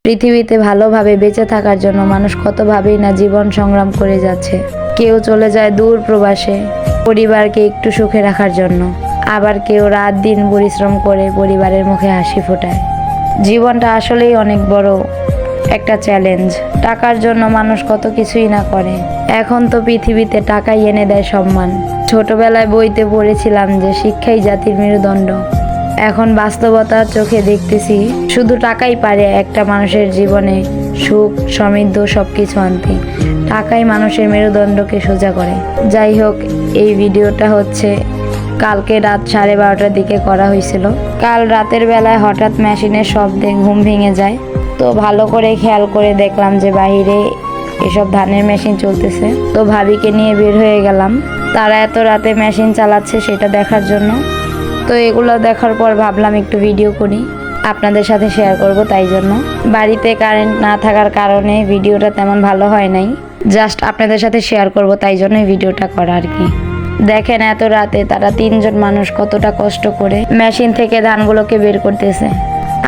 পৃথিবীতে ভালোভাবে বেঁচে থাকার জন্য মানুষ কতভাবেই না জীবন সংগ্রাম করে যাচ্ছে। কেউ চলে যায় দূর প্রবাসে পরিবারকে একটু সুখে রাখার জন্য, আবার কেউ রাত দিন পরিশ্রম করে পরিবারের মুখে হাসি ফোটায়। জীবনটা আসলেই অনেক বড় একটা চ্যালেঞ্জ। টাকার জন্য মানুষ কত কিছুই না করে। এখন তো পৃথিবীতে টাকাই এনে দেয় সম্মান। ছোটবেলায় বইতে পড়েছিলাম যে শিক্ষাই জাতির মেরুদণ্ড। এখন বাস্তবতার চোখে দেখতেছি শুধু টাকাই পারে একটা মানুষের জীবনে সুখ সমৃদ্ধ সবকিছু আনতে। টাকাই মানুষের মেরুদণ্ডকে সোজা করে। যাই হোক, এই ভিডিওটা হচ্ছে কালকে রাত 12:30টার দিকে করা হয়েছিল। কাল রাতের বেলায় হঠাৎ মেশিনের শব্দে ঘুম ভেঙে যায়। তো ভালো করে খেয়াল করে দেখলাম যে বাহিরে এসব ধানের মেশিন চলতেছে। তো ভাবিকে নিয়ে বের হয়ে গেলাম তারা এত রাতে মেশিন চালাচ্ছে সেটা দেখার জন্য। তো এগুলো দেখার পর ভাবলাম একটু ভিডিও করি, আপনাদের সাথে শেয়ার করব। তাই জন্য বাড়িতে কারেন্ট না থাকার কারণে ভিডিওটা তেমন ভালো হয় নাই, জাস্ট আপনাদের সাথে শেয়ার করব, তাই জন্যই ভিডিওটা করা আর কি। দেখেন এত রাতে তারা 3জন মানুষ কতটা কষ্ট করে মেশিন থেকে ধানগুলোকে বের করতেছে।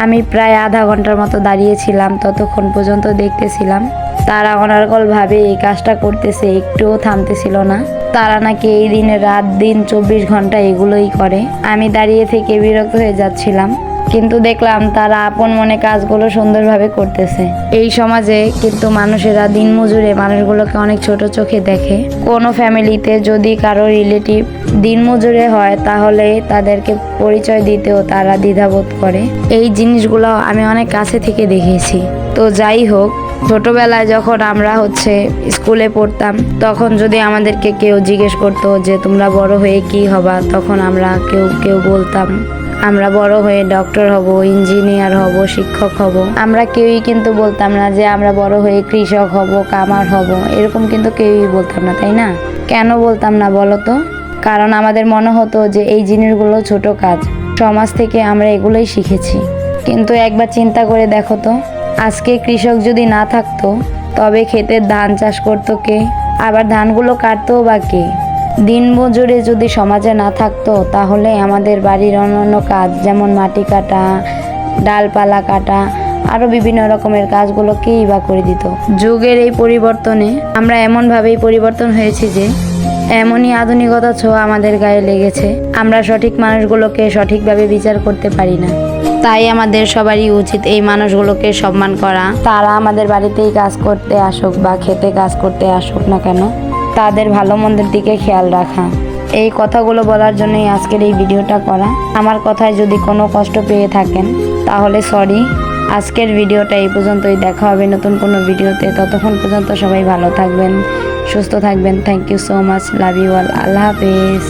আমি প্রায় আধা ঘন্টার মতো দাঁড়িয়েছিলাম, ততক্ষণ পর্যন্ত দেখতেছিলাম তারা অনর্গল ভাবে এই কাজটা করতেছে, একটুও থামতেছিল না। তারা নাকি এই দিনে রাত দিন 24 ঘন্টা এগুলোই করে। আমি দাঁড়িয়ে থেকে বিরক্ত হয়ে যাচ্ছিলাম, কিন্তু দেখলাম তারা আপন মনে কাজগুলো সুন্দরভাবে করতেছে। এই সমাজে কিন্তু মানুষেরা দিনমজুরে মানুষগুলোকে অনেক ছোট চোখে দেখে। কোনো ফ্যামিলিতে যদি কারো রিলেটিভ দিনমজুরে হয় তাহলে তাদেরকে পরিচয় দিতেও তারা দ্বিধাবোধ করে। এই জিনিসগুলো আমি অনেক কাছে থেকে দেখেছি। তো যাই হোক, ছোটবেলায় যখন আমরা স্কুলে পড়তাম তখন যদি আমাদেরকে কেউ জিজ্ঞেস করতো যে তোমরা বড় হয়ে কি হবা, তখন আমরা কেউ বলতাম আমরা বড় হয়ে ডক্টর হব, ইঞ্জিনিয়ার হব, শিক্ষক হব। আমরা কেউই কিন্তু বলতাম না যে আমরা বড় হয়ে কৃষক হব, কামার হব। এরকম কিন্তু কেউই বলতাম না, তাই না? কেন বলতাম না বলো তো? কারণ আমাদের মনে হতো যে এই জিনিসগুলো ছোট কাজ, সমাজ থেকে আমরা এগুলোই শিখেছি। কিন্তু একবার চিন্তা করে দেখো তো, আজকে কৃষক যদি না থাকতো তবে ক্ষেতের ধান চাষ করতো কে? আবার ধানগুলো কাটতো বা কে? দিনমজুরে যদি সমাজে না থাকতো তাহলে আমাদের বাড়ির অন্যান্য কাজ যেমন মাটি কাটা, ডালপালা কাটা, আরো বিভিন্ন রকমের কাজগুলো কেই বা করে দিত। যুগের এই পরিবর্তনে আমরা এমনভাবেই পরিবর্তন হয়েছি যে এমনই আধুনিকতা ছোঁয়া আমাদের গায়ে লেগেছে, আমরা সঠিক মানুষগুলোকে সঠিকভাবে বিচার করতে পারি না। তাই আমাদের সবারই উচিত এই মানুষগুলোকে সম্মান করা। তারা আমাদের বাড়িতেই কাজ করতে আসুক বা খেতে কাজ করতে আসুক না কেন, তাদের ভালো মন্দের দিকে খেয়াল রাখা। এই কথাগুলো বলার জন্যই আজকের এই ভিডিওটা করা। আমার কথায় যদি কোনো কষ্ট পেয়ে থাকেন তাহলে সরি। আজকের ভিডিওটা এই পর্যন্তই। দেখা হবে নতুন কোনো ভিডিওতে। ততক্ষণ পর্যন্ত সবাই ভালো থাকবেন, সুস্থ থাকবেন। Thank you so much, love you all. আল্লাহ হাফেজ।